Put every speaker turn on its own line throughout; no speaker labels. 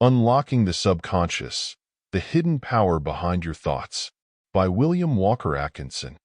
Unlocking the Subconscious, The Hidden Power Behind Your Thoughts, by William Walker Atkinson.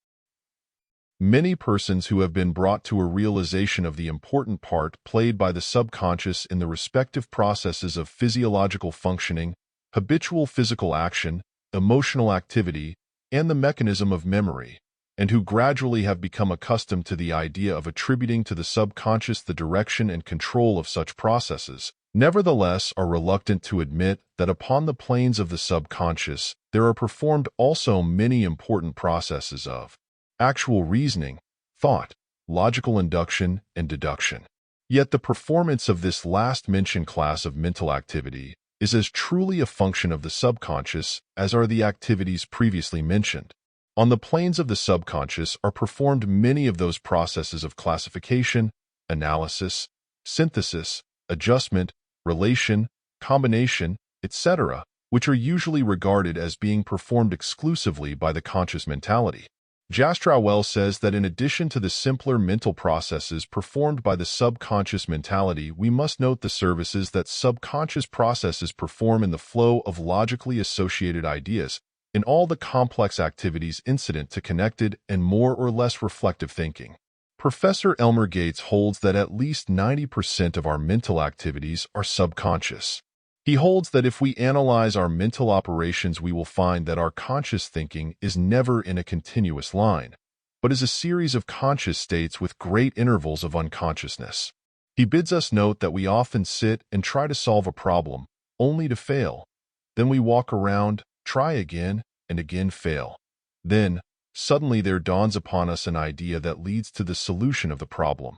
Many persons who have been brought to a realization of the important part played by the subconscious in the respective processes of physiological functioning, habitual physical action, emotional activity, and the mechanism of memory, and who gradually have become accustomed to the idea of attributing to the subconscious the direction and control of such processes, nevertheless are reluctant to admit that upon the planes of the subconscious there are performed also many important processes of actual reasoning, thought, logical induction, and deduction. Yet the performance of this last-mentioned class of mental activity is as truly a function of the subconscious as are the activities previously mentioned. On the planes of the subconscious are performed many of those processes of classification, analysis, synthesis, adjustment, relation, combination, etc., which are usually regarded as being performed exclusively by the conscious mentality. Jastrow says that in addition to the simpler mental processes performed by the subconscious mentality, we must note the services that subconscious processes perform in the flow of logically associated ideas, in all the complex activities incident to connected and more or less reflective thinking. Professor Elmer Gates holds that at least 90% of our mental activities are subconscious. He holds that if we analyze our mental operations, we will find that our conscious thinking is never in a continuous line, but is a series of conscious states with great intervals of unconsciousness. He bids us note that we often sit and try to solve a problem, only to fail. Then we walk around, try again, and again fail. Then, suddenly there dawns upon us an idea that leads to the solution of the problem.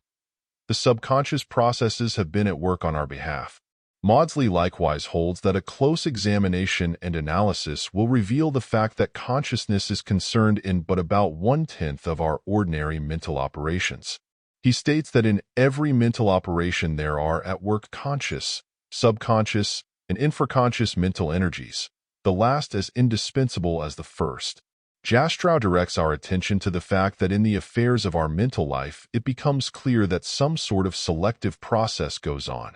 The subconscious processes have been at work on our behalf. Maudsley likewise holds that a close examination and analysis will reveal the fact that consciousness is concerned in but about 1/10 of our ordinary mental operations. He states that in every mental operation there are at work conscious, subconscious, and infraconscious mental energies, the last as indispensable as the first. Jastrow directs our attention to the fact that in the affairs of our mental life it becomes clear that some sort of selective process goes on,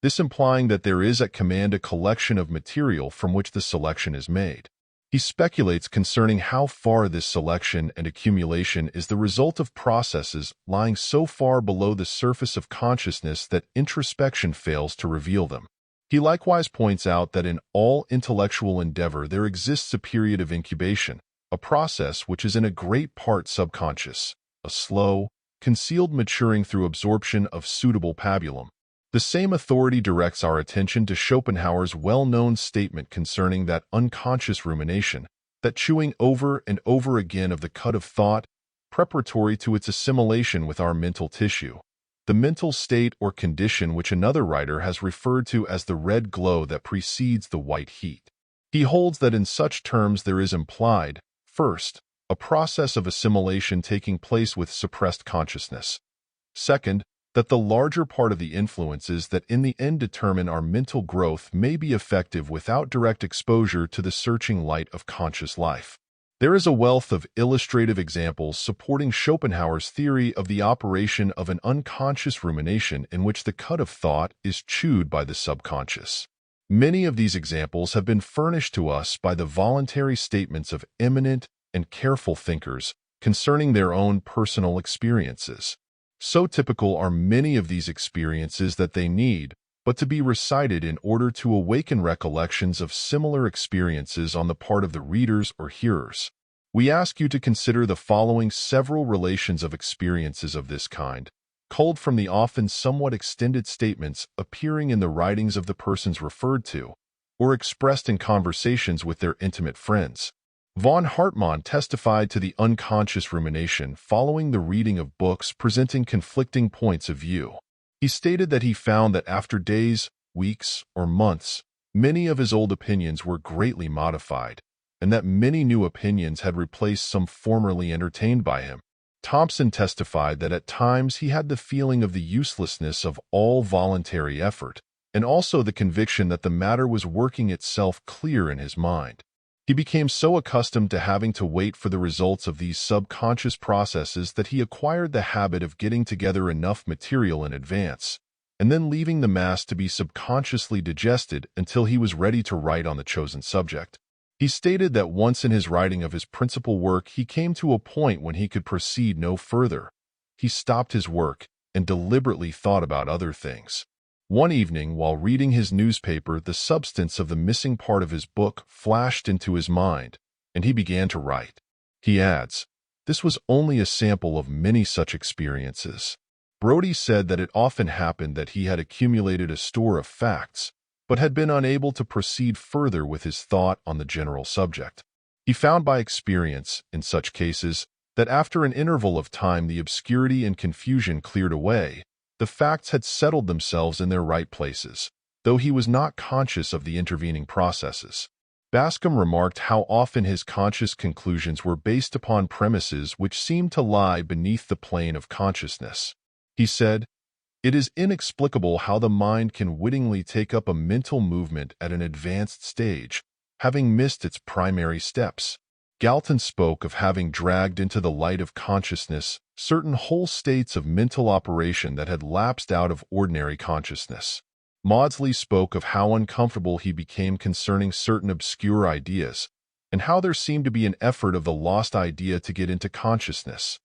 this implying that there is at command a collection of material from which the selection is made. He speculates concerning how far this selection and accumulation is the result of processes lying so far below the surface of consciousness that introspection fails to reveal them. He likewise points out that in all intellectual endeavor there exists a period of incubation, a process which is in a great part subconscious, a slow, concealed maturing through absorption of suitable pabulum. The same authority directs our attention to Schopenhauer's well-known statement concerning that unconscious rumination, that chewing over and over again of the cud of thought, preparatory to its assimilation with our mental tissue, the mental state or condition which another writer has referred to as the red glow that precedes the white heat. He holds that in such terms there is implied, first, a process of assimilation taking place with suppressed consciousness. Second, that the larger part of the influences that in the end determine our mental growth may be effective without direct exposure to the searching light of conscious life. There is a wealth of illustrative examples supporting Schopenhauer's theory of the operation of an unconscious rumination in which the cud of thought is chewed by the subconscious. Many of these examples have been furnished to us by the voluntary statements of eminent and careful thinkers concerning their own personal experiences. So typical are many of these experiences that they need but to be recited in order to awaken recollections of similar experiences on the part of the readers or hearers. We ask you to consider the following several relations of experiences of this kind, culled from the often somewhat extended statements appearing in the writings of the persons referred to, or expressed in conversations with their intimate friends. Von Hartmann testified to the unconscious rumination following the reading of books presenting conflicting points of view. He stated that he found that after days, weeks, or months, many of his old opinions were greatly modified, and that many new opinions had replaced some formerly entertained by him. Thompson testified that at times he had the feeling of the uselessness of all voluntary effort, and also the conviction that the matter was working itself clear in his mind. He became so accustomed to having to wait for the results of these subconscious processes that he acquired the habit of getting together enough material in advance, and then leaving the mass to be subconsciously digested until he was ready to write on the chosen subject. He stated that once in his writing of his principal work, he came to a point when he could proceed no further. He stopped his work and deliberately thought about other things. One evening, while reading his newspaper, the substance of the missing part of his book flashed into his mind, and he began to write. He adds, "This was only a sample of many such experiences." Brody said that it often happened that he had accumulated a store of facts, but had been unable to proceed further with his thought on the general subject. He found by experience, in such cases, that after an interval of time the obscurity and confusion cleared away, the facts had settled themselves in their right places, though he was not conscious of the intervening processes. Bascom remarked how often his conscious conclusions were based upon premises which seemed to lie beneath the plane of consciousness. He said, "It is inexplicable how the mind can wittingly take up a mental movement at an advanced stage, having missed its primary steps." Galton spoke of having dragged into the light of consciousness certain whole states of mental operation that had lapsed out of ordinary consciousness. Maudsley spoke of how uncomfortable he became concerning certain obscure ideas, and how there seemed to be an effort of the lost idea to get into consciousness,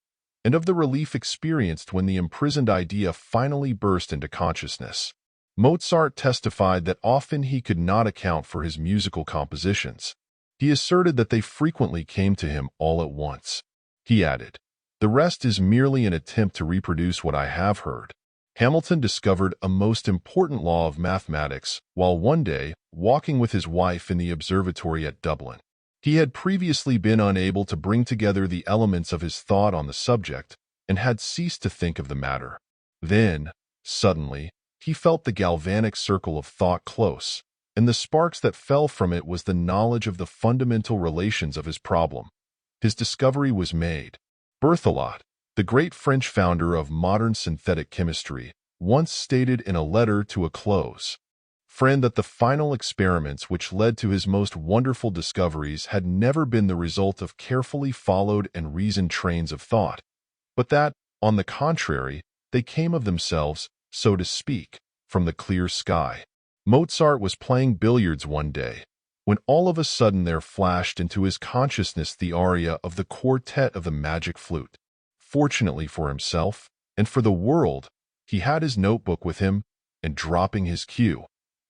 and of the relief experienced when the imprisoned idea finally burst into consciousness. Mozart testified that often he could not account for his musical compositions. He asserted that they frequently came to him all at once. He added, "The rest is merely an attempt to reproduce what I have heard." Hamilton discovered a most important law of mathematics while one day walking with his wife in the observatory at Dublin. He had previously been unable to bring together the elements of his thought on the subject and had ceased to think of the matter. Then, suddenly, he felt the galvanic circle of thought close, and the sparks that fell from it was the knowledge of the fundamental relations of his problem. His discovery was made. Berthelot, the great French founder of modern synthetic chemistry, once stated in a letter to a close friend that the final experiments which led to his most wonderful discoveries had never been the result of carefully followed and reasoned trains of thought, but that, on the contrary, they came of themselves, so to speak, from the clear sky. Mozart was playing billiards one day, when all of a sudden there flashed into his consciousness the aria of the quartet of the magic flute. Fortunately for himself, and for the world, he had his notebook with him, and dropping his cue,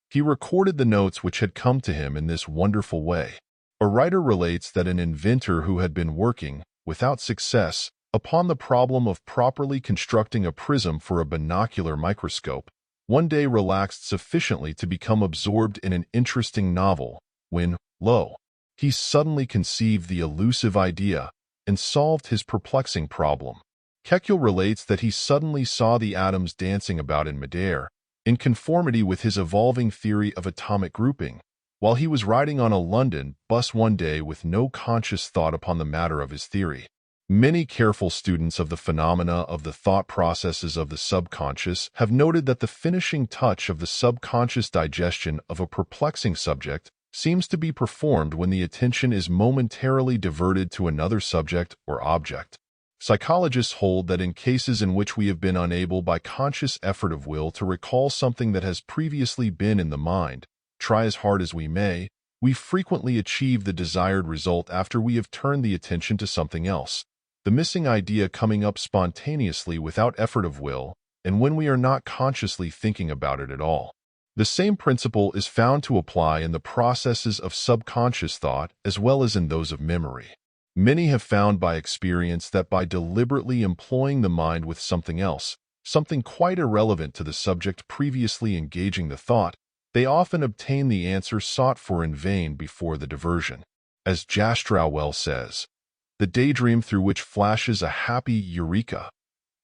he recorded the notes which had come to him in this wonderful way. A writer relates that an inventor who had been working, without success, upon the problem of properly constructing a prism for a binocular microscope, one day relaxed sufficiently to become absorbed in an interesting novel, when, lo, he suddenly conceived the elusive idea and solved his perplexing problem. Kekulé relates that he suddenly saw the atoms dancing about in midair, in conformity with his evolving theory of atomic grouping, while he was riding on a London bus one day with no conscious thought upon the matter of his theory. Many careful students of the phenomena of the thought processes of the subconscious have noted that the finishing touch of the subconscious digestion of a perplexing subject seems to be performed when the attention is momentarily diverted to another subject or object. Psychologists hold that in cases in which we have been unable by conscious effort of will to recall something that has previously been in the mind, try as hard as we may, we frequently achieve the desired result after we have turned the attention to something else, the missing idea coming up spontaneously without effort of will, and when we are not consciously thinking about it at all. The same principle is found to apply in the processes of subconscious thought as well as in those of memory. Many have found by experience that by deliberately employing the mind with something else, something quite irrelevant to the subject previously engaging the thought, they often obtain the answer sought for in vain before the diversion. As Jastrow well says, the daydream through which flashes a happy eureka,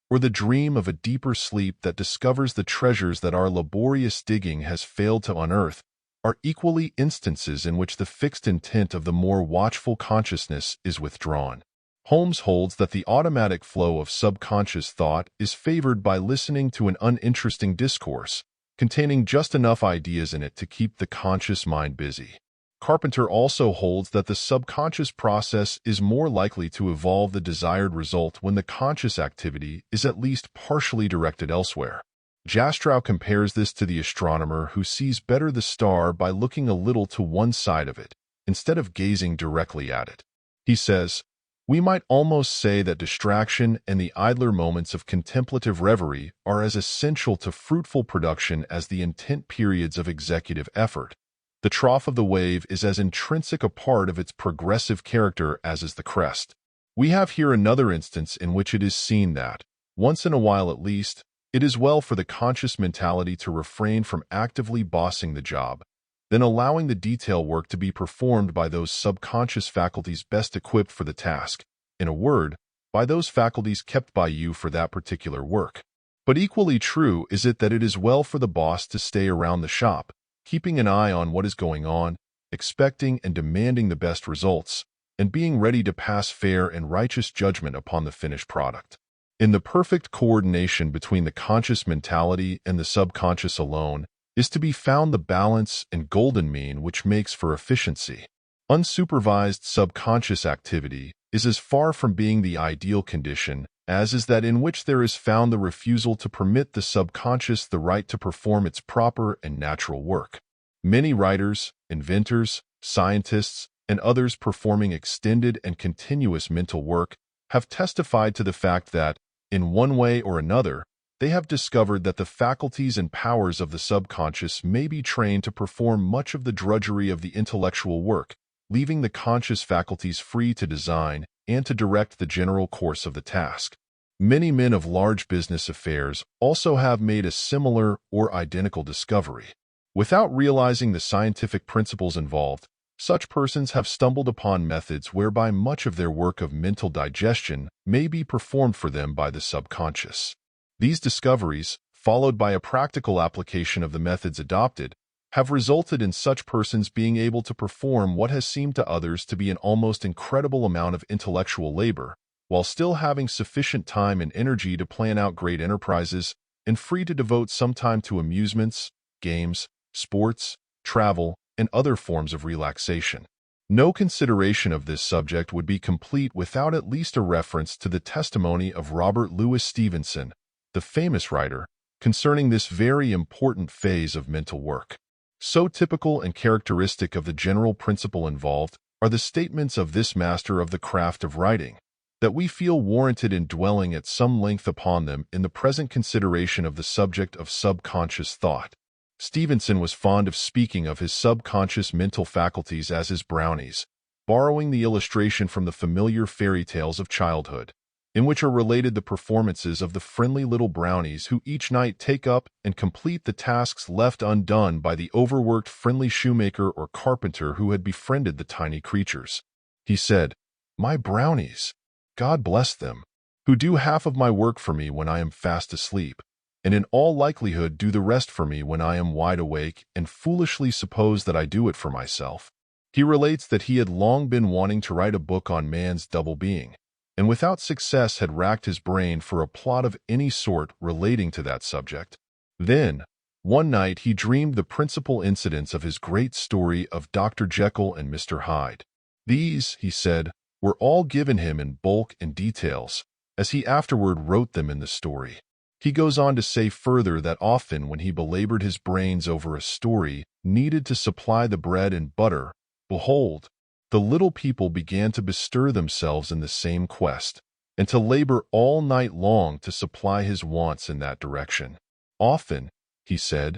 or the dream of a deeper sleep that discovers the treasures that our laborious digging has failed to unearth, are equally instances in which the fixed intent of the more watchful consciousness is withdrawn. Holmes holds that the automatic flow of subconscious thought is favored by listening to an uninteresting discourse, containing just enough ideas in it to keep the conscious mind busy. Carpenter also holds that the subconscious process is more likely to evolve the desired result when the conscious activity is at least partially directed elsewhere. Jastrow compares this to the astronomer who sees better the star by looking a little to one side of it, instead of gazing directly at it. He says, "We might almost say that distraction and the idler moments of contemplative reverie are as essential to fruitful production as the intent periods of executive effort. The trough of the wave is as intrinsic a part of its progressive character as is the crest." We have here another instance in which it is seen that, once in a while at least, it is well for the conscious mentality to refrain from actively bossing the job, then allowing the detail work to be performed by those subconscious faculties best equipped for the task, in a word, by those faculties kept by you for that particular work. But equally true is it that it is well for the boss to stay around the shop, keeping an eye on what is going on, expecting and demanding the best results, and being ready to pass fair and righteous judgment upon the finished product. In the perfect coordination between the conscious mentality and the subconscious alone is to be found the balance and golden mean which makes for efficiency. Unsupervised subconscious activity is as far from being the ideal condition as is that in which there is found the refusal to permit the subconscious the right to perform its proper and natural work. Many writers, inventors, scientists, and others performing extended and continuous mental work have testified to the fact that, in one way or another, they have discovered that the faculties and powers of the subconscious may be trained to perform much of the drudgery of the intellectual work, leaving the conscious faculties free to design and to direct the general course of the task. Many men of large business affairs also have made a similar or identical discovery. Without realizing the scientific principles involved, such persons have stumbled upon methods whereby much of their work of mental digestion may be performed for them by the subconscious. These discoveries, followed by a practical application of the methods adopted, have resulted in such persons being able to perform what has seemed to others to be an almost incredible amount of intellectual labor, while still having sufficient time and energy to plan out great enterprises and free to devote some time to amusements, games, sports, travel, and other forms of relaxation. No consideration of this subject would be complete without at least a reference to the testimony of Robert Louis Stevenson, the famous writer, concerning this very important phase of mental work. So typical and characteristic of the general principle involved are the statements of this master of the craft of writing, that we feel warranted in dwelling at some length upon them in the present consideration of the subject of subconscious thought. Stevenson was fond of speaking of his subconscious mental faculties as his brownies, borrowing the illustration from the familiar fairy tales of childhood, in which are related the performances of the friendly little brownies who each night take up and complete the tasks left undone by the overworked friendly shoemaker or carpenter who had befriended the tiny creatures. He said, "My brownies, God bless them, who do half of my work for me when I am fast asleep, and in all likelihood do the rest for me when I am wide awake and foolishly suppose that I do it for myself." He relates that he had long been wanting to write a book on man's double being, and without success had racked his brain for a plot of any sort relating to that subject. Then, one night he dreamed the principal incidents of his great story of Dr. Jekyll and Mr. Hyde. These, he said, were all given him in bulk and details, as he afterward wrote them in the story. He goes on to say further that often when he belabored his brains over a story needed to supply the bread and butter, behold, the little people began to bestir themselves in the same quest, and to labor all night long to supply his wants in that direction. Often, he said,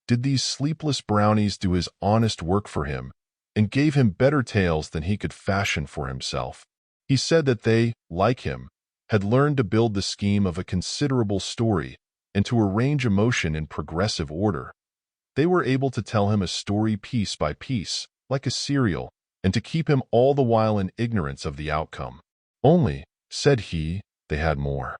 did these sleepless brownies do his honest work for him, and gave him better tales than he could fashion for himself. He said that they, like him, had learned to build the scheme of a considerable story and to arrange emotion in progressive order. They were able to tell him a story piece by piece, like a serial, and to keep him all the while in ignorance of the outcome. Only, said he, they had more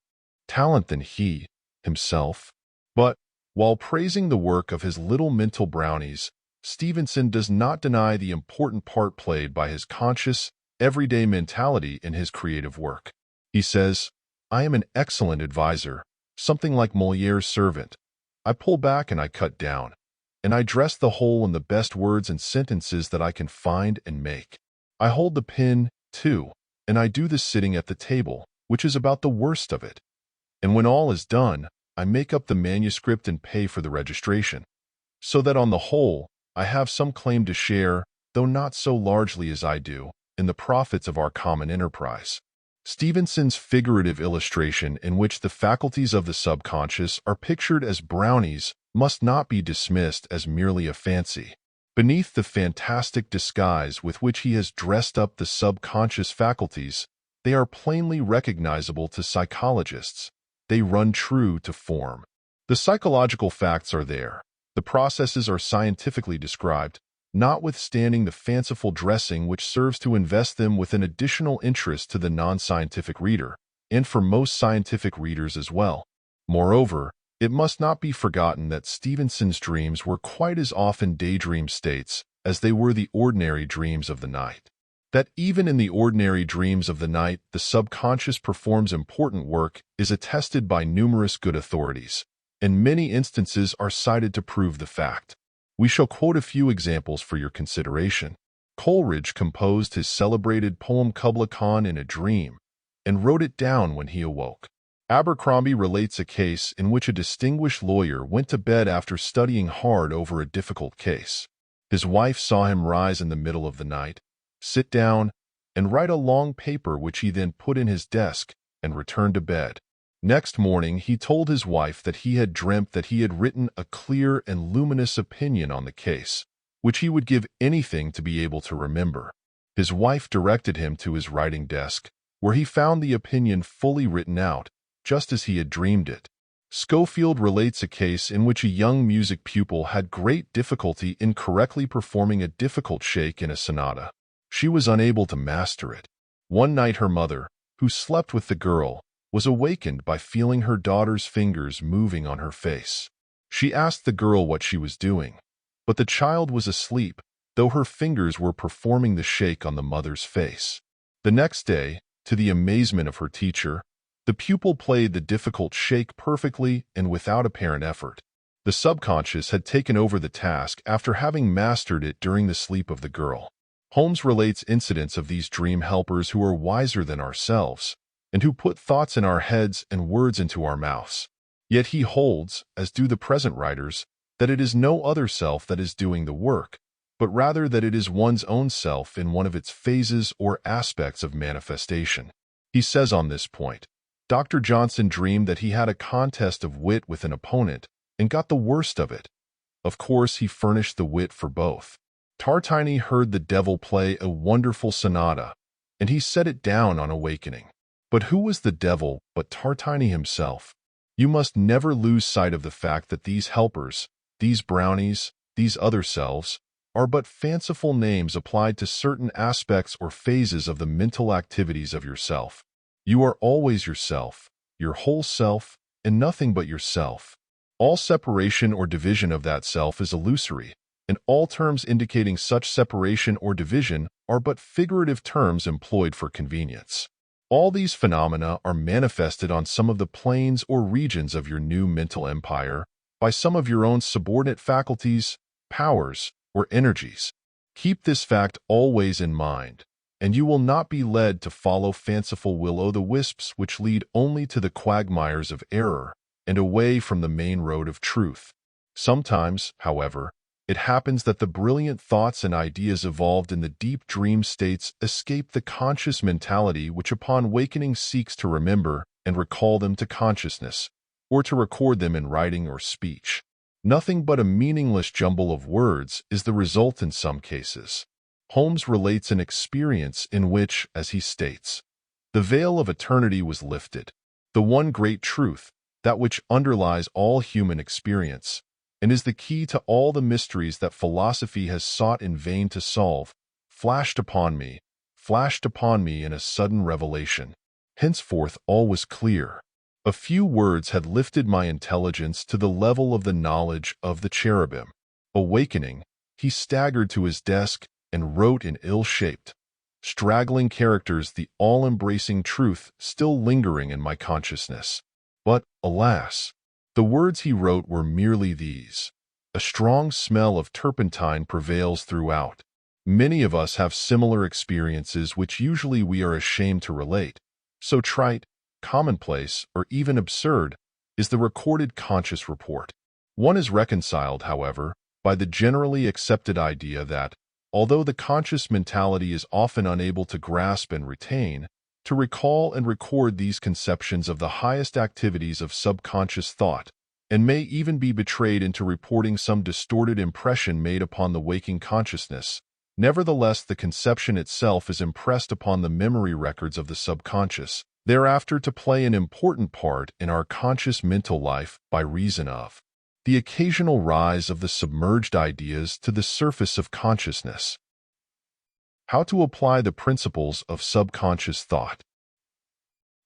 talent than he, himself. But, while praising the work of his little mental brownies, Stevenson does not deny the important part played by his conscious, everyday mentality in his creative work. He says, "I am an excellent advisor, something like Molière's servant. I pull back and I cut down, and I dress the whole in the best words and sentences that I can find and make. I hold the pen, too, and I do the sitting at the table, which is about the worst of it. And when all is done, I make up the manuscript and pay for the registration. So that on the whole, I have some claim to share, though not so largely as I do, in the profits of our common enterprise. Stevenson's figurative illustration in which the faculties of the subconscious are pictured as brownies must not be dismissed as merely a fancy. Beneath the fantastic disguise with which he has dressed up the subconscious faculties, they are plainly recognizable to psychologists. They run true to form. The psychological facts are there. The processes are scientifically described, notwithstanding the fanciful dressing which serves to invest them with an additional interest to the non-scientific reader, and for most scientific readers as well. Moreover, it must not be forgotten that Stevenson's dreams were quite as often daydream states as they were the ordinary dreams of the night. That even in the ordinary dreams of the night the subconscious performs important work is attested by numerous good authorities, and many instances are cited to prove the fact. We shall quote a few examples for your consideration. Coleridge composed his celebrated poem Kubla Khan in a dream, and wrote it down when he awoke. Abercrombie relates a case in which a distinguished lawyer went to bed after studying hard over a difficult case. His wife saw him rise in the middle of the night, sit down, and write a long paper which he then put in his desk and returned to bed. Next morning he told his wife that he had dreamt that he had written a clear and luminous opinion on the case, which he would give anything to be able to remember. His wife directed him to his writing desk, where he found the opinion fully written out, just as he had dreamed it. Schofield relates a case in which a young music pupil had great difficulty in correctly performing a difficult shake in a sonata. She was unable to master it. One night her mother, who slept with the girl, was awakened by feeling her daughter's fingers moving on her face. She asked the girl what she was doing, but the child was asleep, though her fingers were performing the shake on the mother's face. The next day, to the amazement of her teacher, the pupil played the difficult shake perfectly and without apparent effort. The subconscious had taken over the task after having mastered it during the sleep of the girl. Holmes relates incidents of these dream helpers who are wiser than ourselves, and who put thoughts in our heads and words into our mouths. Yet he holds, as do the present writers, that it is no other self that is doing the work, but rather that it is one's own self in one of its phases or aspects of manifestation. He says on this point, Dr. Johnson dreamed that he had a contest of wit with an opponent and got the worst of it. Of course, he furnished the wit for both. Tartini heard the devil play a wonderful sonata, and he set it down on awakening. But who was the devil but Tartini himself? You must never lose sight of the fact that these helpers, these brownies, these other selves, are but fanciful names applied to certain aspects or phases of the mental activities of yourself. You are always yourself, your whole self, and nothing but yourself. All separation or division of that self is illusory, and all terms indicating such separation or division are but figurative terms employed for convenience. All these phenomena are manifested on some of the planes or regions of your new mental empire by some of your own subordinate faculties, powers, or energies. Keep this fact always in mind, and you will not be led to follow fanciful will-o'-the-wisps which lead only to the quagmires of error and away from the main road of truth. Sometimes, however, it happens that the brilliant thoughts and ideas evolved in the deep dream states escape the conscious mentality which upon wakening seeks to remember and recall them to consciousness, or to record them in writing or speech. Nothing but a meaningless jumble of words is the result in some cases. Holmes relates an experience in which, as he states, the veil of eternity was lifted. The one great truth, that which underlies all human experience, and is the key to all the mysteries that philosophy has sought in vain to solve, flashed upon me in a sudden revelation. Henceforth all was clear. A few words had lifted my intelligence to the level of the knowledge of the cherubim. Awakening, he staggered to his desk and wrote in ill-shaped, straggling characters the all-embracing truth still lingering in my consciousness. But, alas, the words he wrote were merely these. A strong smell of turpentine prevails throughout. Many of us have similar experiences which usually we are ashamed to relate. So trite, commonplace, or even absurd, is the recorded conscious report. One is reconciled, however, by the generally accepted idea that, although the conscious mentality is often unable to grasp and retain, to recall and record these conceptions of the highest activities of subconscious thought, and may even be betrayed into reporting some distorted impression made upon the waking consciousness. Nevertheless, the conception itself is impressed upon the memory records of the subconscious, thereafter to play an important part in our conscious mental life by reason of the occasional rise of the submerged ideas to the surface of consciousness. How to apply the principles of subconscious thought.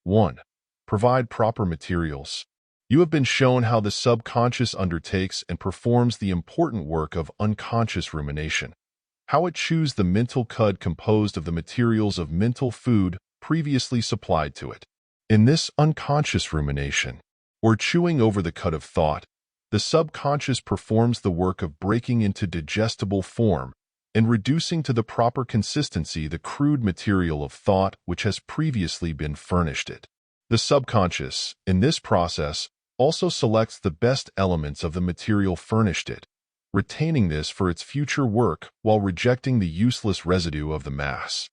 1. Provide proper materials. You have been shown how the subconscious undertakes and performs the important work of unconscious rumination, how it chews the mental cud composed of the materials of mental food previously supplied to it. In this unconscious rumination, or chewing over the cud of thought, the subconscious performs the work of breaking into digestible form and reducing to the proper consistency the crude material of thought which has previously been furnished it. The subconscious, in this process, also selects the best elements of the material furnished it, retaining this for its future work while rejecting the useless residue of the mass.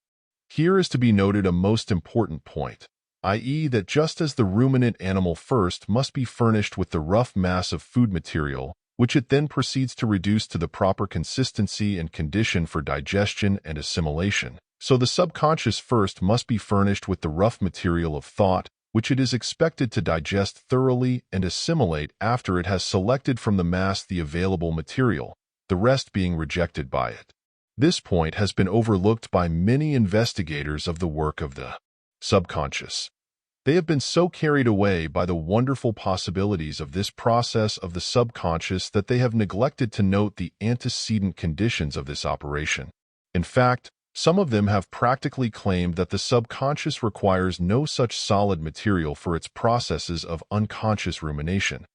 Here is to be noted a most important point, i.e. that just as the ruminant animal first must be furnished with the rough mass of food material, which it then proceeds to reduce to the proper consistency and condition for digestion and assimilation, so the subconscious first must be furnished with the rough material of thought, which it is expected to digest thoroughly and assimilate after it has selected from the mass the available material, the rest being rejected by it. This point has been overlooked by many investigators of the work of the subconscious. They have been so carried away by the wonderful possibilities of this process of the subconscious that they have neglected to note the antecedent conditions of this operation. In fact, some of them have practically claimed that the subconscious requires no such solid material for its processes of unconscious rumination.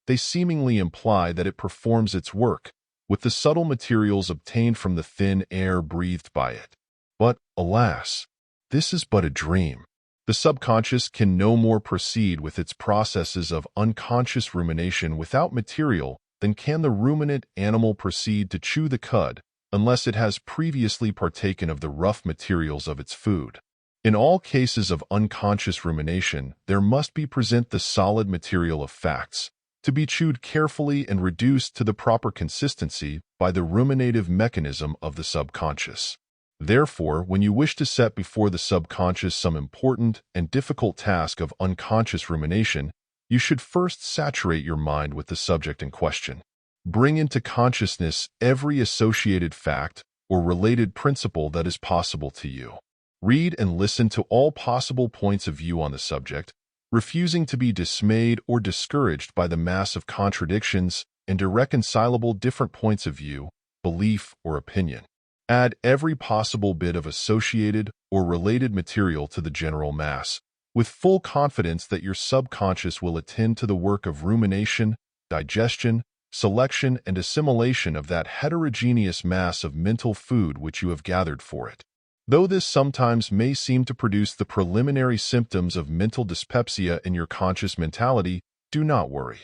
They seemingly imply that it performs its work with the subtle materials obtained from the thin air breathed by it. But, alas, this is but a dream. The subconscious can no more proceed with its processes of unconscious rumination without material than can the ruminant animal proceed to chew the cud, unless it has previously partaken of the rough materials of its food. In all cases of unconscious rumination, there must be present the solid material of facts, to be chewed carefully and reduced to the proper consistency by the ruminative mechanism of the subconscious. Therefore, when you wish to set before the subconscious some important and difficult task of unconscious rumination, you should first saturate your mind with the subject in question. Bring into consciousness every associated fact or related principle that is possible to you. Read and listen to all possible points of view on the subject, refusing to be dismayed or discouraged by the mass of contradictions and irreconcilable different points of view, belief, or opinion. Add every possible bit of associated or related material to the general mass, with full confidence that your subconscious will attend to the work of rumination, digestion, selection, and assimilation of that heterogeneous mass of mental food which you have gathered for it. Though this sometimes may seem to produce the preliminary symptoms of mental dyspepsia in your conscious mentality, do not worry.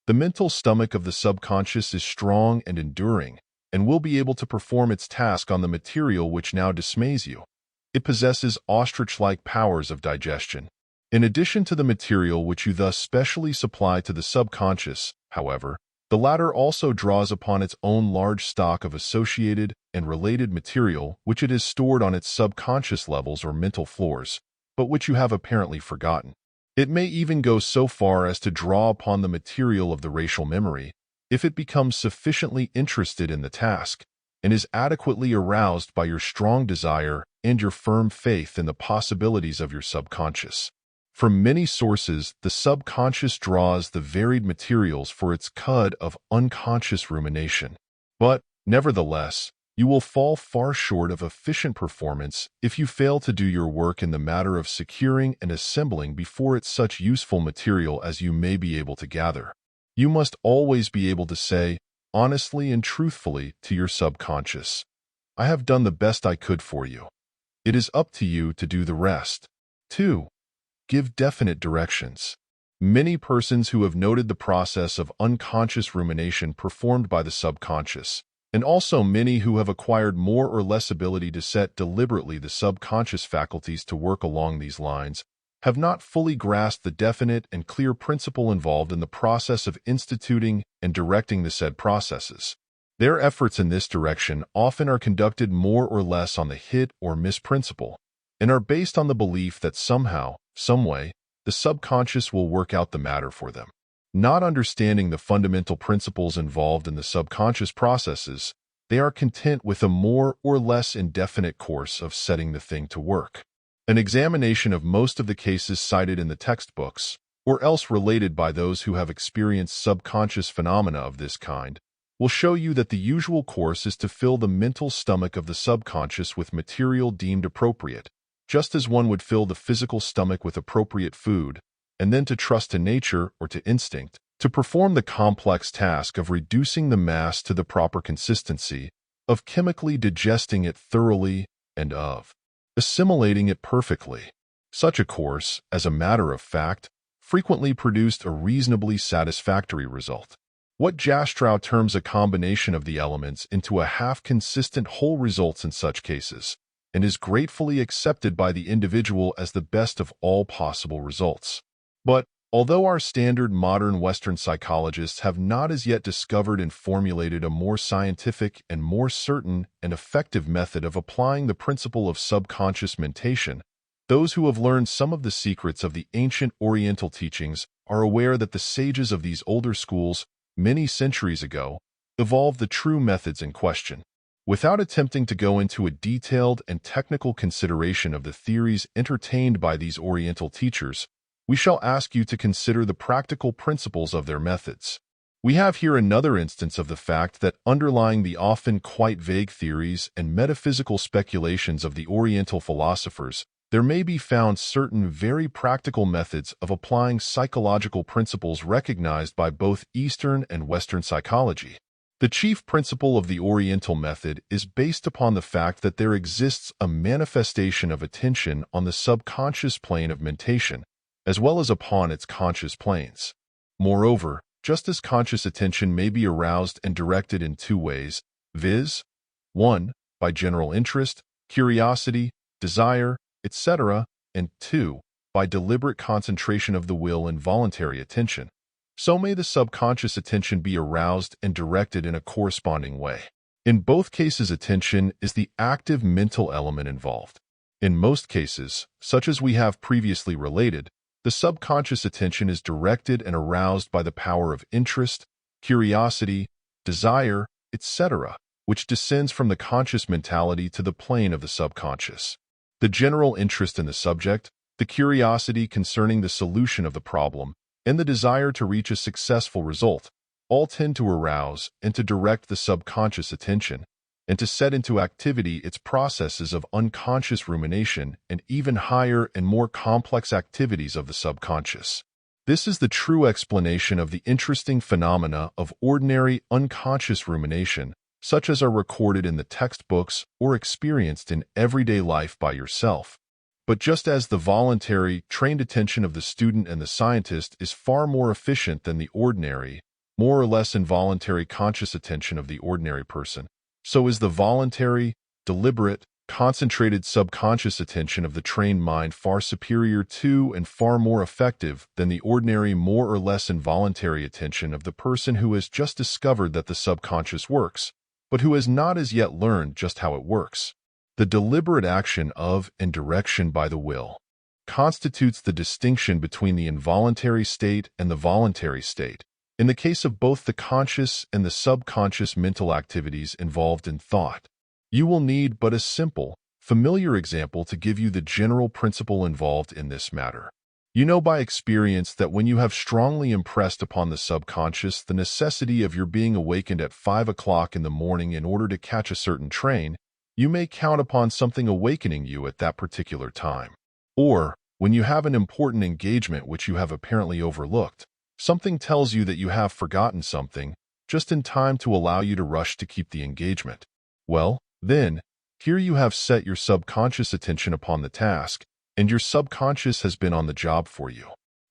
The mental stomach of the subconscious is strong and enduring, and will be able to perform its task on the material which now dismays you. It possesses ostrich-like powers of digestion. In addition to the material which you thus specially supply to the subconscious, however, the latter also draws upon its own large stock of associated and related material which it has stored on its subconscious levels or mental floors, but which you have apparently forgotten. It may even go so far as to draw upon the material of the racial memory, if it becomes sufficiently interested in the task, and is adequately aroused by your strong desire and your firm faith in the possibilities of your subconscious. From many sources, the subconscious draws the varied materials for its cud of unconscious rumination. But, nevertheless, you will fall far short of efficient performance if you fail to do your work in the matter of securing and assembling before it such useful material as you may be able to gather. You must always be able to say, honestly and truthfully, to your subconscious, I have done the best I could for you. It is up to you to do the rest. 2. Give definite directions. Many persons who have noted the process of unconscious rumination performed by the subconscious, and also many who have acquired more or less ability to set deliberately the subconscious faculties to work along these lines, have not fully grasped the definite and clear principle involved in the process of instituting and directing the said processes. Their efforts in this direction often are conducted more or less on the hit or miss principle, and are based on the belief that somehow, someway, the subconscious will work out the matter for them. Not understanding the fundamental principles involved in the subconscious processes, they are content with a more or less indefinite course of setting the thing to work. An examination of most of the cases cited in the textbooks, or else related by those who have experienced subconscious phenomena of this kind, will show you that the usual course is to fill the mental stomach of the subconscious with material deemed appropriate, just as one would fill the physical stomach with appropriate food, and then to trust to nature or to instinct to perform the complex task of reducing the mass to the proper consistency, of chemically digesting it thoroughly, and of assimilating it perfectly. Such a course, as a matter of fact, frequently produced a reasonably satisfactory result. What Jastrow terms a combination of the elements into a half-consistent whole results in such cases, and is gratefully accepted by the individual as the best of all possible results. But, although our standard modern Western psychologists have not as yet discovered and formulated a more scientific and more certain and effective method of applying the principle of subconscious mentation, those who have learned some of the secrets of the ancient Oriental teachings are aware that the sages of these older schools, many centuries ago, evolved the true methods in question. Without attempting to go into a detailed and technical consideration of the theories entertained by these Oriental teachers, we shall ask you to consider the practical principles of their methods. We have here another instance of the fact that underlying the often quite vague theories and metaphysical speculations of the Oriental philosophers, there may be found certain very practical methods of applying psychological principles recognized by both Eastern and Western psychology. The chief principle of the Oriental method is based upon the fact that there exists a manifestation of attention on the subconscious plane of mentation, as well as upon its conscious planes. Moreover, just as conscious attention may be aroused and directed in two ways, viz. 1. By general interest, curiosity, desire, etc., and 2. By deliberate concentration of the will and voluntary attention, so may the subconscious attention be aroused and directed in a corresponding way. In both cases, attention is the active mental element involved. In most cases, such as we have previously related, the subconscious attention is directed and aroused by the power of interest, curiosity, desire, etc., which descends from the conscious mentality to the plane of the subconscious. The general interest in the subject, the curiosity concerning the solution of the problem, and the desire to reach a successful result all tend to arouse and to direct the subconscious attention, and to set into activity its processes of unconscious rumination and even higher and more complex activities of the subconscious. This is the true explanation of the interesting phenomena of ordinary unconscious rumination, such as are recorded in the textbooks or experienced in everyday life by yourself. But just as the voluntary, trained attention of the student and the scientist is far more efficient than the ordinary, more or less involuntary conscious attention of the ordinary person, so is the voluntary, deliberate, concentrated subconscious attention of the trained mind far superior to and far more effective than the ordinary, more or less involuntary attention of the person who has just discovered that the subconscious works, but who has not as yet learned just how it works. The deliberate action of and direction by the will constitutes the distinction between the involuntary state and the voluntary state, in the case of both the conscious and the subconscious mental activities involved in thought. You will need but a simple, familiar example to give you the general principle involved in this matter. You know by experience that when you have strongly impressed upon the subconscious the necessity of your being awakened at 5 o'clock in the morning in order to catch a certain train, you may count upon something awakening you at that particular time. Or, when you have an important engagement which you have apparently overlooked, something tells you that you have forgotten something, just in time to allow you to rush to keep the engagement. Well, then, here you have set your subconscious attention upon the task, and your subconscious has been on the job for you.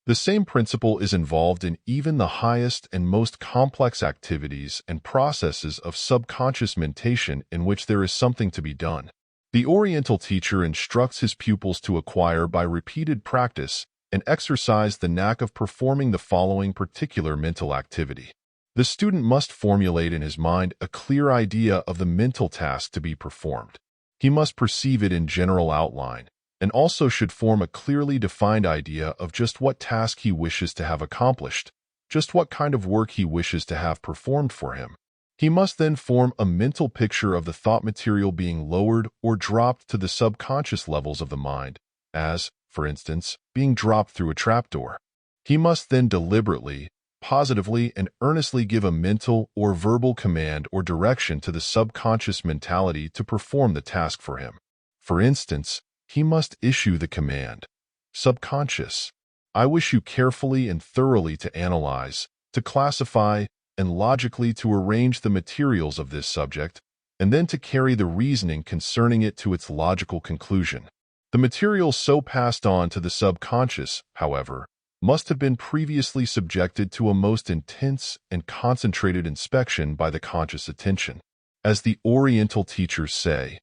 The same principle is involved in even the highest and most complex activities and processes of subconscious mentation in which there is something to be done. The Oriental teacher instructs his pupils to acquire by repeated practice and exercise the knack of performing the following particular mental activity. The student must formulate in his mind a clear idea of the mental task to be performed. He must perceive it in general outline, and also should form a clearly defined idea of just what task he wishes to have accomplished, just what kind of work he wishes to have performed for him. He must then form a mental picture of the thought material being lowered or dropped to the subconscious levels of the mind, as, for instance, being dropped through a trapdoor. He must then deliberately, positively, and earnestly give a mental or verbal command or direction to the subconscious mentality to perform the task for him. For instance, he must issue the command, "Subconscious, I wish you carefully and thoroughly to analyze, to classify, and logically to arrange the materials of this subject, and then to carry the reasoning concerning it to its logical conclusion." The materials so passed on to the subconscious, however, must have been previously subjected to a most intense and concentrated inspection by the conscious attention. As the Oriental teachers say,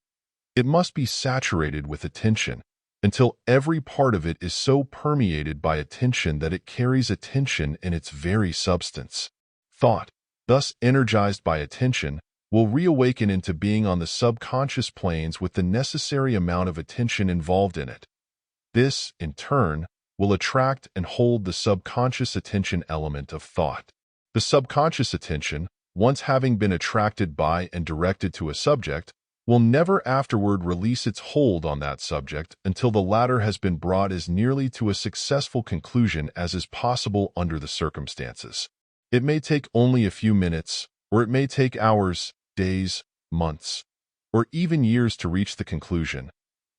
it must be saturated with attention until every part of it is so permeated by attention that it carries attention in its very substance. Thought, thus energized by attention, will reawaken into being on the subconscious planes with the necessary amount of attention involved in it. This, in turn, will attract and hold the subconscious attention element of thought. The subconscious attention, once having been attracted by and directed to a subject, will never afterward release its hold on that subject until the latter has been brought as nearly to a successful conclusion as is possible under the circumstances. It may take only a few minutes, or it may take hours, days, months, or even years to reach the conclusion,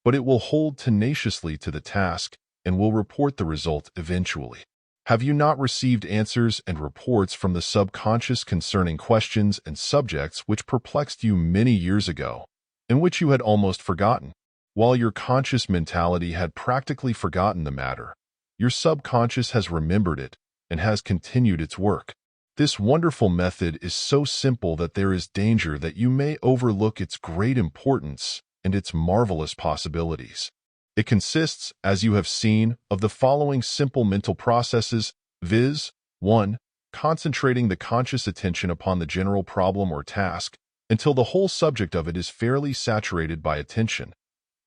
but it will hold tenaciously to the task and will report the result eventually. Have you not received answers and reports from the subconscious concerning questions and subjects which perplexed you many years ago, and which you had almost forgotten? While your conscious mentality had practically forgotten the matter, your subconscious has remembered it and has continued its work. This wonderful method is so simple that there is danger that you may overlook its great importance and its marvelous possibilities. It consists, as you have seen, of the following simple mental processes, viz. 1. Concentrating the conscious attention upon the general problem or task until the whole subject of it is fairly saturated by attention.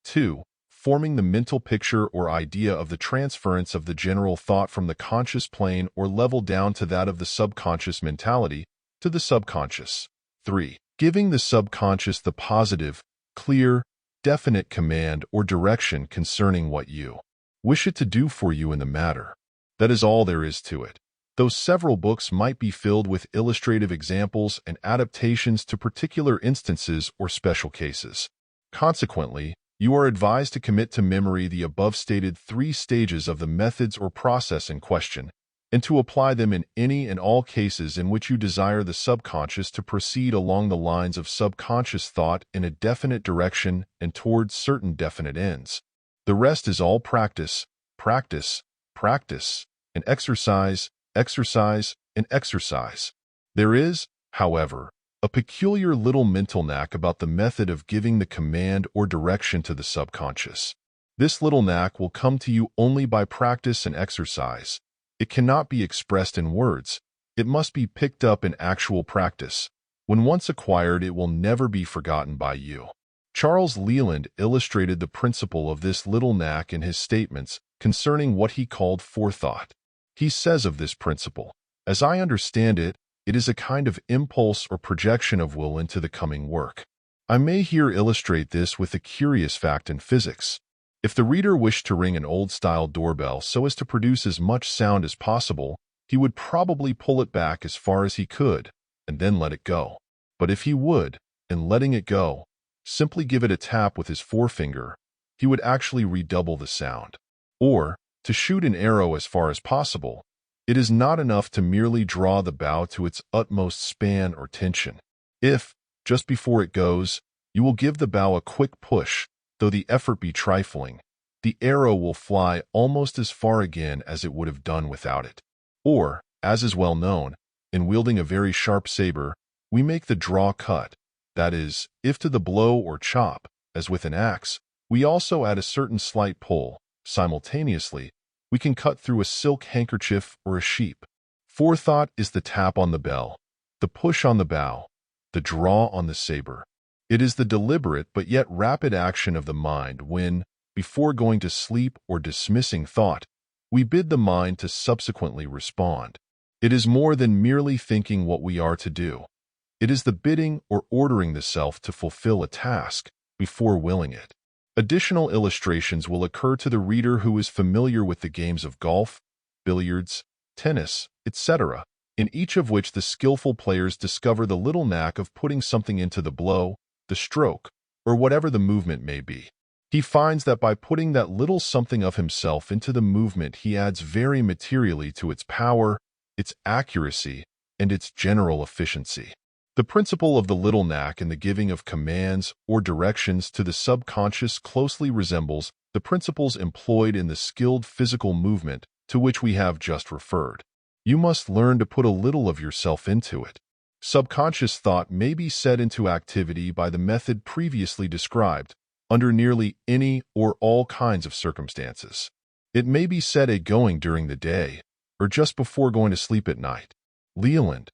2. Forming the mental picture or idea of the transference of the general thought from the conscious plane or level down to that of the subconscious mentality to the subconscious. 3. Giving the subconscious the positive, clear, definite command or direction concerning what you wish it to do for you in the matter. That is all there is to it, though several books might be filled with illustrative examples and adaptations to particular instances or special cases. Consequently, you are advised to commit to memory the above-stated 3 stages of the methods or process in question, and to apply them in any and all cases in which you desire the subconscious to proceed along the lines of subconscious thought in a definite direction and towards certain definite ends. The rest is all practice, practice, practice, and exercise, exercise, and exercise. There is, however, a peculiar little mental knack about the method of giving the command or direction to the subconscious. This little knack will come to you only by practice and exercise. It cannot be expressed in words. It must be picked up in actual practice. When once acquired, it will never be forgotten by you. Charles Leland illustrated the principle of this little knack in his statements concerning what he called forethought. He says of this principle, "As I understand it, it is a kind of impulse or projection of will into the coming work." I may here illustrate this with a curious fact in physics. If the reader wished to ring an old-style doorbell so as to produce as much sound as possible, he would probably pull it back as far as he could, and then let it go. But if he would, in letting it go, simply give it a tap with his forefinger, he would actually redouble the sound. Or, to shoot an arrow as far as possible, it is not enough to merely draw the bow to its utmost span or tension. If, just before it goes, you will give the bow a quick push, though the effort be trifling, the arrow will fly almost as far again as it would have done without it. Or, as is well known, in wielding a very sharp saber, we make the draw cut. That is, if to the blow or chop, as with an axe, we also add a certain slight pull, simultaneously, we can cut through a silk handkerchief or a sheep. Forethought is the tap on the bell, the push on the bow, the draw on the saber. It is the deliberate but yet rapid action of the mind when, before going to sleep or dismissing thought, we bid the mind to subsequently respond. It is more than merely thinking what we are to do. It is the bidding or ordering the self to fulfill a task before willing it. Additional illustrations will occur to the reader who is familiar with the games of golf, billiards, tennis, etc., in each of which the skillful players discover the little knack of putting something into the blow, the stroke, or whatever the movement may be. He finds that by putting that little something of himself into the movement, he adds very materially to its power, its accuracy, and its general efficiency. The principle of the little knack in the giving of commands or directions to the subconscious closely resembles the principles employed in the skilled physical movement to which we have just referred. You must learn to put a little of yourself into it. Subconscious thought may be set into activity by the method previously described, under nearly any or all kinds of circumstances. It may be set a-going during the day, or just before going to sleep at night. Leland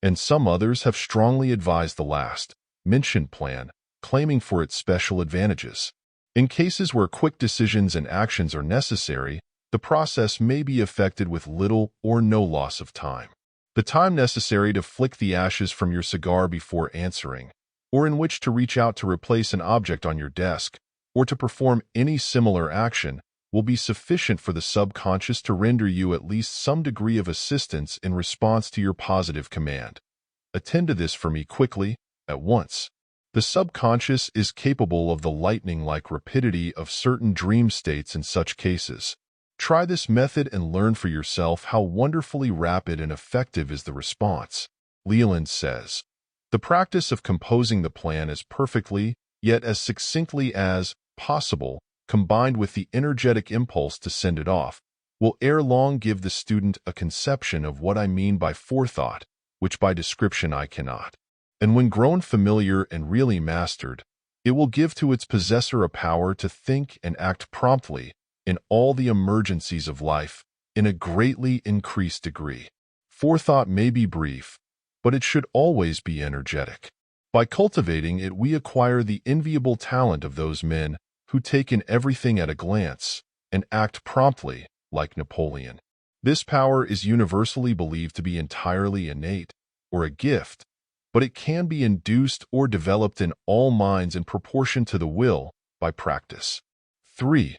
and some others have strongly advised the last mentioned plan, claiming for its special advantages. In cases where quick decisions and actions are necessary, the process may be effected with little or no loss of time. The time necessary to flick the ashes from your cigar before answering, or in which to reach out to replace an object on your desk, or to perform any similar action, will be sufficient for the subconscious to render you at least some degree of assistance in response to your positive command. Attend to this for me quickly, at once. The subconscious is capable of the lightning-like rapidity of certain dream states in such cases. Try this method and learn for yourself how wonderfully rapid and effective is the response. Leland says, "The practice of composing the plan as perfectly, yet as succinctly as possible, combined with the energetic impulse to send it off, will ere long give the student a conception of what I mean by forethought, which by description I cannot. And when grown familiar and really mastered, it will give to its possessor a power to think and act promptly in all the emergencies of life in a greatly increased degree. Forethought may be brief, but it should always be energetic. By cultivating it, we acquire the enviable talent of those men who take in everything at a glance and act promptly, like Napoleon. This power is universally believed to be entirely innate, or a gift, but it can be induced or developed in all minds in proportion to the will by practice. 3.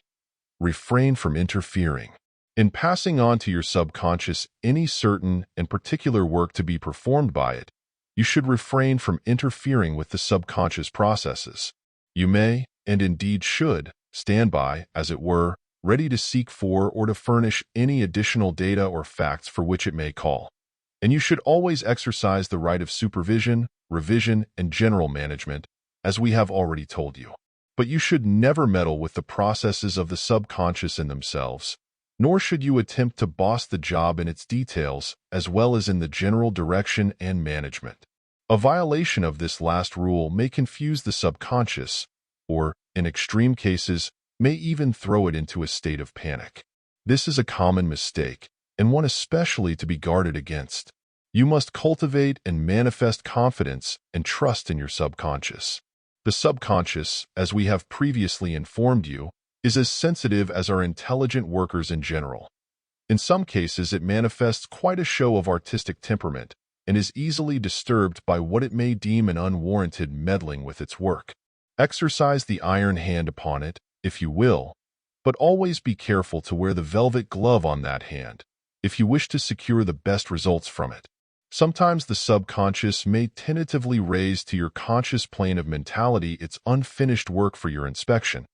Refrain from interfering. In passing on to your subconscious any certain and particular work to be performed by it, you should refrain from interfering with the subconscious processes. You may, and indeed should, stand by, as it were, ready to seek for or to furnish any additional data or facts for which it may call. And you should always exercise the right of supervision, revision, and general management, as we have already told you. But you should never meddle with the processes of the subconscious in themselves, nor should you attempt to boss the job in its details as well as in the general direction and management. A violation of this last rule may confuse the subconscious, or, in extreme cases, may even throw it into a state of panic. This is a common mistake, and one especially to be guarded against. You must cultivate and manifest confidence and trust in your subconscious. The subconscious, as we have previously informed you, is as sensitive as our intelligent workers in general. In some cases, it manifests quite a show of artistic temperament and is easily disturbed by what it may deem an unwarranted meddling with its work. Exercise the iron hand upon it, if you will, but always be careful to wear the velvet glove on that hand, if you wish to secure the best results from it. Sometimes the subconscious may tentatively raise to your conscious plane of mentality its unfinished work for your inspection.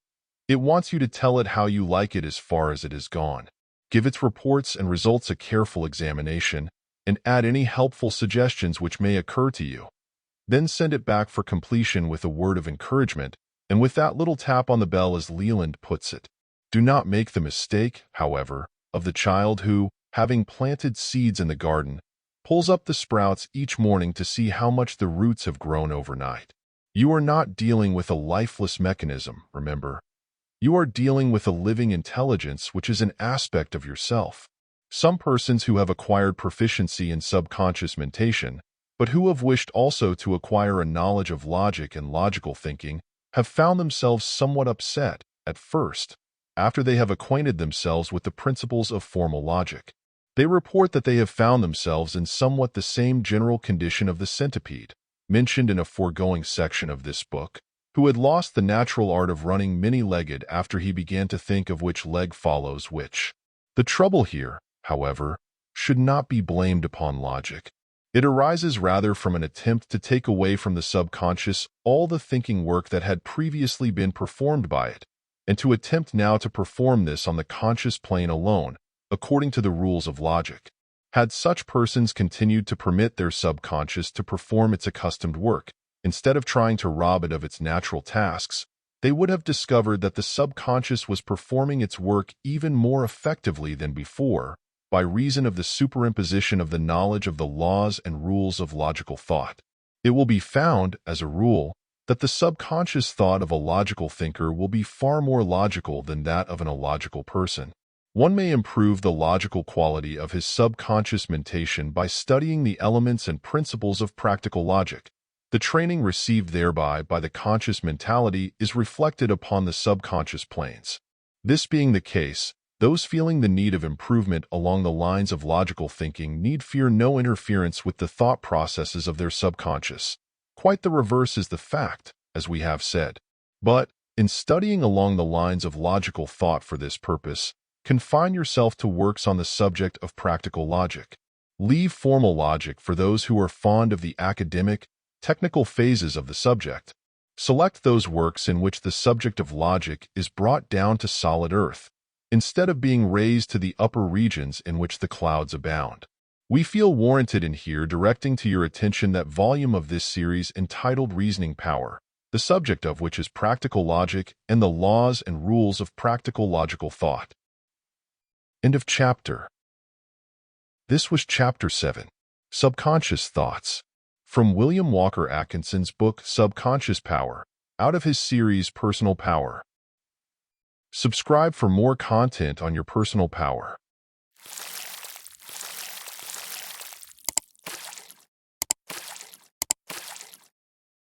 It wants you to tell it how you like it as far as it has gone. Give its reports and results a careful examination, and add any helpful suggestions which may occur to you. Then send it back for completion with a word of encouragement, and with that little tap on the bell as Leland puts it. Do not make the mistake, however, of the child who, having planted seeds in the garden, pulls up the sprouts each morning to see how much the roots have grown overnight. You are not dealing with a lifeless mechanism, remember. You are dealing with a living intelligence which is an aspect of yourself. Some persons who have acquired proficiency in subconscious mentation, but who have wished also to acquire a knowledge of logic and logical thinking, have found themselves somewhat upset, at first, after they have acquainted themselves with the principles of formal logic. They report that they have found themselves in somewhat the same general condition of the centipede, mentioned in a foregoing section of this book, who had lost the natural art of running many-legged after he began to think of which leg follows which. The trouble here, however, should not be blamed upon logic. It arises rather from an attempt to take away from the subconscious all the thinking work that had previously been performed by it, and to attempt now to perform this on the conscious plane alone, according to the rules of logic. Had such persons continued to permit their subconscious to perform its accustomed work, instead of trying to rob it of its natural tasks, they would have discovered that the subconscious was performing its work even more effectively than before, by reason of the superimposition of the knowledge of the laws and rules of logical thought. It will be found, as a rule, that the subconscious thought of a logical thinker will be far more logical than that of an illogical person. One may improve the logical quality of his subconscious mentation by studying the elements and principles of practical logic. The training received thereby by the conscious mentality is reflected upon the subconscious planes. This being the case, those feeling the need of improvement along the lines of logical thinking need fear no interference with the thought processes of their subconscious. Quite the reverse is the fact, as we have said. But, in studying along the lines of logical thought for this purpose, confine yourself to works on the subject of practical logic. Leave formal logic for those who are fond of the academic, technical phases of the subject. Select those works in which the subject of logic is brought down to solid earth, instead of being raised to the upper regions in which the clouds abound. We feel warranted in here directing to your attention that volume of this series entitled Reasoning Power, the subject of which is practical logic and the laws and rules of practical logical thought. End of chapter. This was Chapter 7, Subconscious Thoughts, from William Walker Atkinson's book Subconscious Power, out of his series Personal Power. Subscribe for more content on your personal power.